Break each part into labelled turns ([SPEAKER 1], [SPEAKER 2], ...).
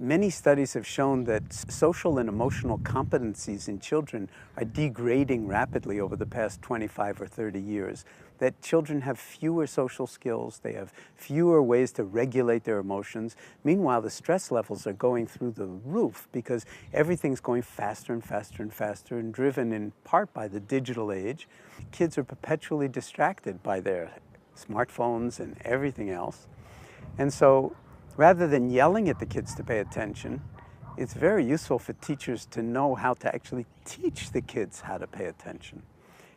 [SPEAKER 1] Many studies have shown that social and emotional competencies in children are degrading rapidly over the past 25 or 30 years. That children have fewer social skills, they have fewer ways to regulate their emotions. Meanwhile, the stress levels are going through the roof because everything's going faster and faster and faster, and driven in part by the digital age. Kids are perpetually distracted by their smartphones and everything else. And so, rather than yelling at the kids to pay attention, it's very useful for teachers to know how to actually teach the kids how to pay attention.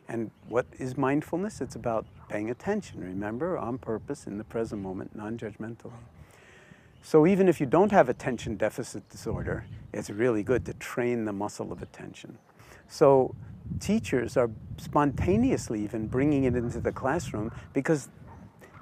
[SPEAKER 1] And what is mindfulness? It's about paying attention, remember, on purpose, in the present moment, non-judgmentally. So even if you don't have attention deficit disorder, it's really good to train the muscle of attention. So teachers are spontaneously even bringing it into the classroom because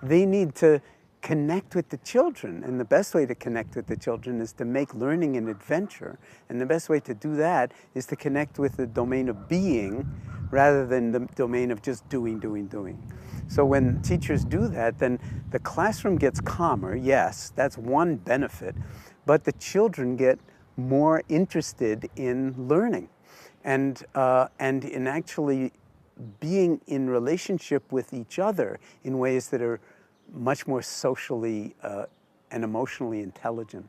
[SPEAKER 1] they need to connect with the children. And the best way to connect with the children is to make learning an adventure. And the best way to do that is to connect with the domain of being rather than the domain of just doing. So when teachers do that, then the classroom gets calmer. Yes, that's one benefit. But the children get more interested in learning and in actually being in relationship with each other in ways that are much more socially and emotionally intelligent.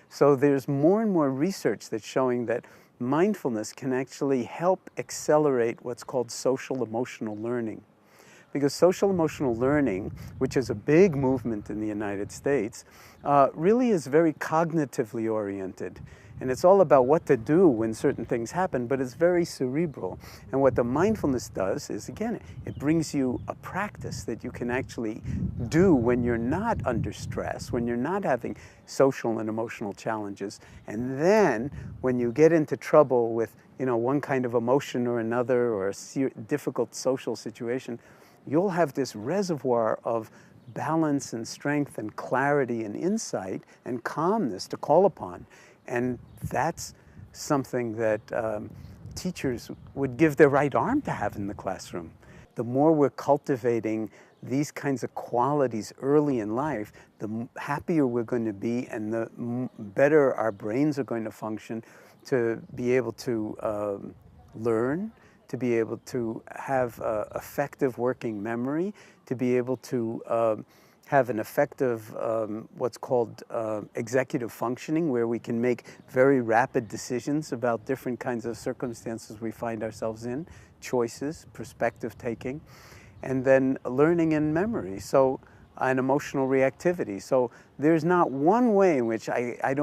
[SPEAKER 1] So there's more and more research that's showing that mindfulness can actually help accelerate what's called social emotional learning. Because social emotional learning, which is a big movement in the United States, really is very cognitively oriented. And it's all about what to do when certain things happen, but it's very cerebral. And what the mindfulness does is, again, it brings you a practice that you can actually do when you're not under stress, when you're not having social and emotional challenges. And then when you get into trouble with, one kind of emotion or another, or a difficult social situation, you'll have this reservoir of balance and strength and clarity and insight and calmness to call upon. And that's something that teachers would give their right arm to have in the classroom. The more we're cultivating these kinds of qualities early in life, the happier we're going to be and the better our brains are going to function to be able to learn, to be able to have effective working memory, to be able to have an effective, what's called executive functioning, where we can make very rapid decisions about different kinds of circumstances we find ourselves in, choices, perspective taking, and then learning and memory. So, and emotional reactivity. So there's not one way in which I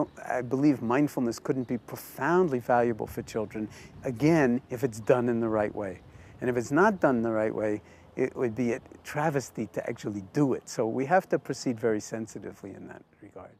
[SPEAKER 1] believe mindfulness couldn't be profoundly valuable for children, again, if it's done in the right way. And if it's not done the right way, it would be a travesty to actually do it. So we have to proceed very sensitively in that regard.